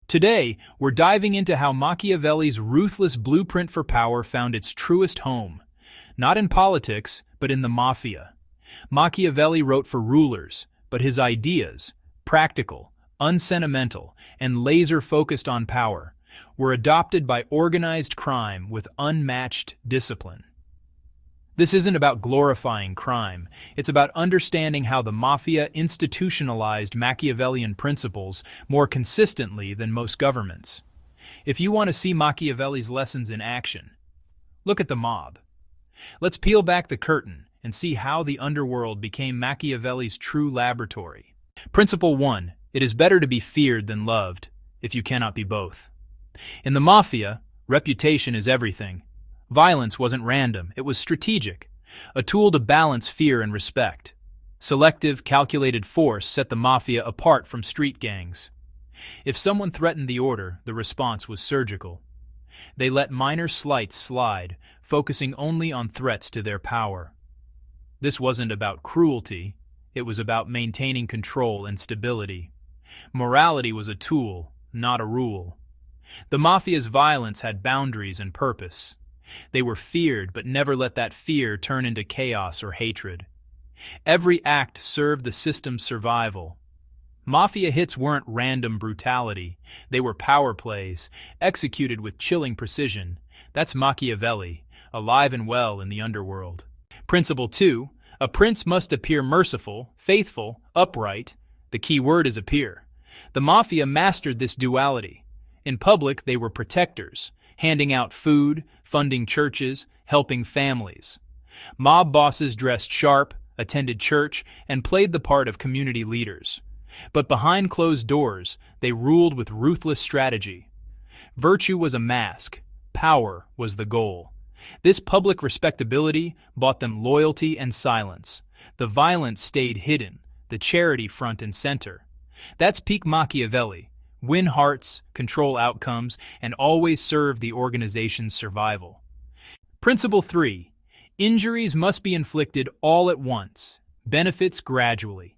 Today, we're diving into how Machiavelli's ruthless blueprint for power found its truest home. Not in politics, but in the Mafia. Machiavelli wrote for rulers, but his ideas, practical, unsentimental, and laser-focused on power, were adopted by organized crime with unmatched discipline. This isn't about glorifying crime, it's about understanding how the Mafia institutionalized Machiavellian principles more consistently than most governments. If you want to see Machiavelli's lessons in action, look at the mob. Let's peel back the curtain and see how the underworld became Machiavelli's true laboratory. Principle 1. It is better to be feared than loved, if you cannot be both. In the Mafia, reputation is everything. Violence wasn't random, it was strategic, a tool to balance fear and respect. Selective, calculated force set the Mafia apart from street gangs. If someone threatened the order, the response was surgical. They let minor slights slide, focusing only on threats to their power. This wasn't about cruelty, it was about maintaining control and stability. Morality was a tool, not a rule. The Mafia's violence had boundaries and purpose. They were feared, but never let that fear turn into chaos or hatred. Every act served the system's survival. Mafia hits weren't random brutality. They were power plays, executed with chilling precision. That's Machiavelli, alive and well in the underworld. Principle 2. A prince must appear merciful, faithful, upright. The key word is appear. The Mafia mastered this duality. In public, they were protectors, handing out food, funding churches, helping families. Mob bosses dressed sharp, attended church, and played the part of community leaders. But behind closed doors, they ruled with ruthless strategy. Virtue was a mask, power was the goal. This public respectability bought them loyalty and silence. The violence stayed hidden, the charity front and center. That's peak Machiavelli. Win hearts, control outcomes, and always serve the organization's survival. Principle 3. Injuries must be inflicted all at once, benefits gradually.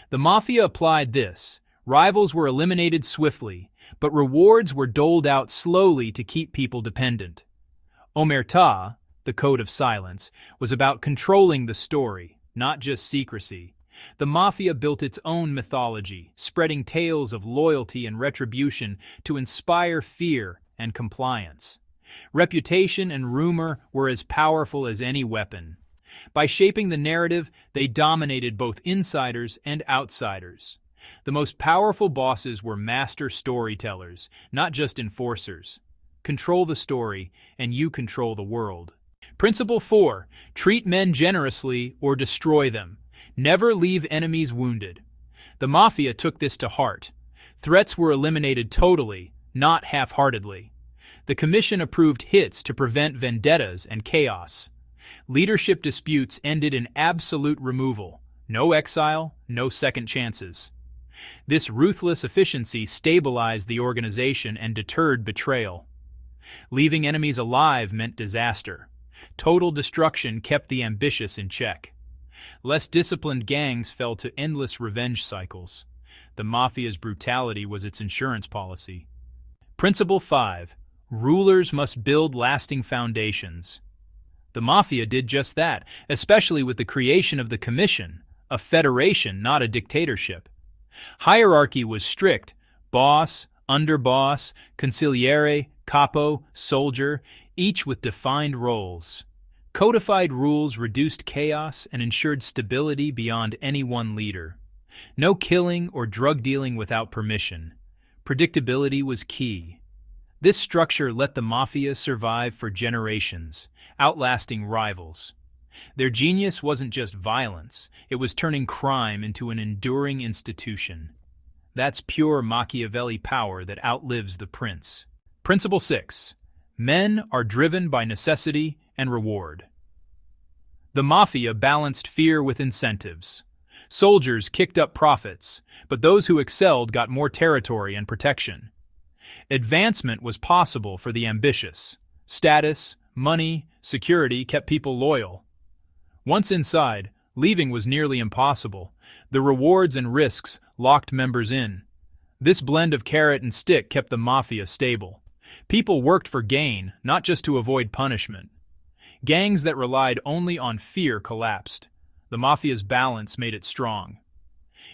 The Mafia applied this. Rivals were eliminated swiftly, but rewards were doled out slowly to keep people dependent. Omerta, the code of silence, was about controlling the story, not just secrecy. The Mafia built its own mythology, spreading tales of loyalty and retribution to inspire fear and compliance. Reputation and rumor were as powerful as any weapon. By shaping the narrative, they dominated both insiders and outsiders. The most powerful bosses were master storytellers, not just enforcers. Control the story, and you control the world. Principle 4. Treat men generously or destroy them. Never leave enemies wounded. The Mafia took this to heart. Threats were eliminated totally, not half-heartedly. The commission approved hits to prevent vendettas and chaos. Leadership disputes ended in absolute removal. No exile, no second chances. This ruthless efficiency stabilized the organization and deterred betrayal. Leaving enemies alive meant disaster. Total destruction kept the ambitious in check. Less disciplined gangs fell to endless revenge cycles. The Mafia's brutality was its insurance policy. Principle 5. Rulers must build lasting foundations. The Mafia did just that, especially with the creation of the Commission, a federation, not a dictatorship. Hierarchy was strict: boss, underboss, consigliere, capo, soldier, each with defined roles. Codified rules reduced chaos and ensured stability beyond any one leader. No killing or drug dealing without permission. Predictability was key. This structure let the Mafia survive for generations, outlasting rivals. Their genius wasn't just violence, it was turning crime into an enduring institution. That's pure Machiavelli power that outlives the prince. Principle 6. Men are driven by necessity and reward. The Mafia balanced fear with incentives. Soldiers kicked up profits, but those who excelled got more territory and protection. Advancement was possible for the ambitious. Status, money, security kept people loyal. Once inside, leaving was nearly impossible. The rewards and risks locked members in. This blend of carrot and stick kept the Mafia stable. People worked for gain, not just to avoid punishment. Gangs that relied only on fear collapsed. The Mafia's balance made it strong.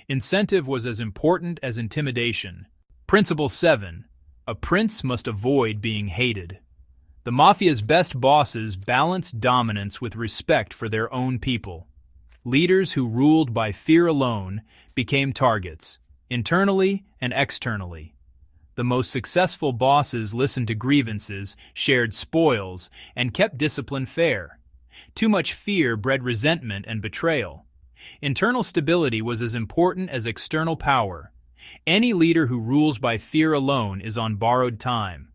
Incentive was as important as intimidation. Principle 7. A prince must avoid being hated. The Mafia's best bosses balanced dominance with respect for their own people. Leaders who ruled by fear alone became targets, internally and externally. The most successful bosses listened to grievances, shared spoils, and kept discipline fair. Too much fear bred resentment and betrayal. Internal stability was as important as external power. Any leader who rules by fear alone is on borrowed time.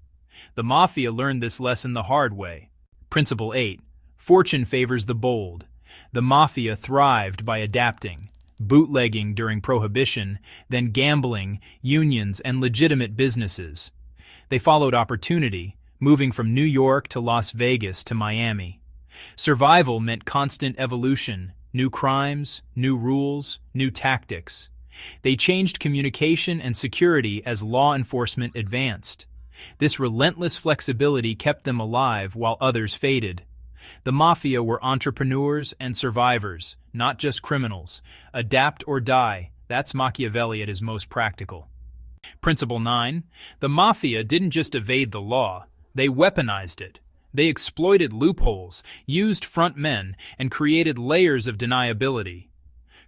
The Mafia learned this lesson the hard way. Principle 8. Fortune favors the bold. The Mafia thrived by adapting. Bootlegging during Prohibition, then gambling, unions, and legitimate businesses. They followed opportunity, moving from New York to Las Vegas to Miami. Survival meant constant evolution, new crimes, new rules, new tactics. They changed communication and security as law enforcement advanced. This relentless flexibility kept them alive while others faded. The Mafia were entrepreneurs and survivors, not just criminals. Adapt or die, that's Machiavelli at his most practical. Principle 9. The Mafia didn't just evade the law, they weaponized it. They exploited loopholes, used front men, and created layers of deniability.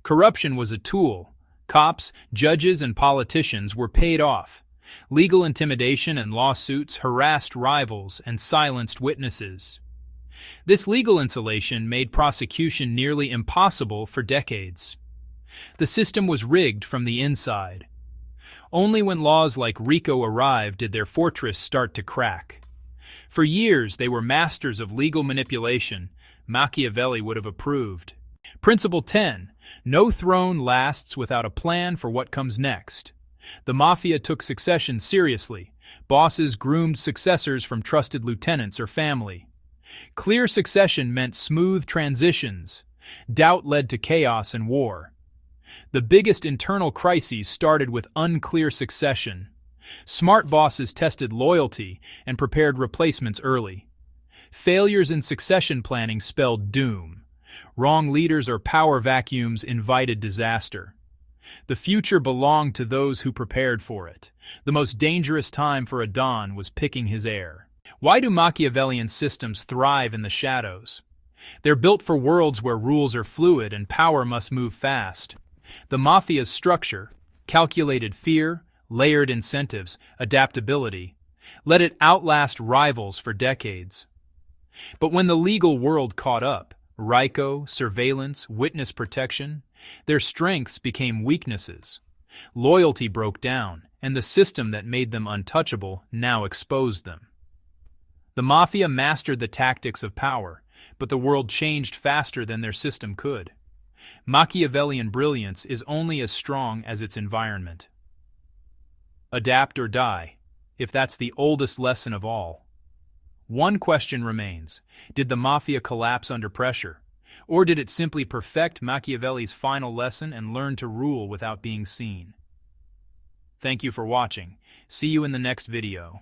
Corruption was a tool. Cops, judges, and politicians were paid off. Legal intimidation and lawsuits harassed rivals and silenced witnesses. This legal insulation made prosecution nearly impossible for decades. The system was rigged from the inside. Only when laws like RICO arrived did their fortress start to crack. For years, they were masters of legal manipulation. Machiavelli would have approved. Principle 10. No throne lasts without a plan for what comes next. The Mafia took succession seriously. Bosses groomed successors from trusted lieutenants or family. Clear succession meant smooth transitions. Doubt led to chaos and war. The biggest internal crises started with unclear succession. Smart bosses tested loyalty and prepared replacements early. Failures in succession planning spelled doom. Wrong leaders or power vacuums invited disaster. The future belonged to those who prepared for it. The most dangerous time for a Don was picking his heir. Why do Machiavellian systems thrive in the shadows? They're built for worlds where rules are fluid and power must move fast. The Mafia's structure, calculated fear, layered incentives, adaptability, let it outlast rivals for decades. But when the legal world caught up, RICO, surveillance, witness protection, their strengths became weaknesses. Loyalty broke down, and the system that made them untouchable now exposed them. The Mafia mastered the tactics of power, but the world changed faster than their system could. Machiavellian brilliance is only as strong as its environment. Adapt or die, if that's the oldest lesson of all. One question remains: did the Mafia collapse under pressure? Or did it simply perfect Machiavelli's final lesson and learn to rule without being seen? Thank you for watching. See you in the next video.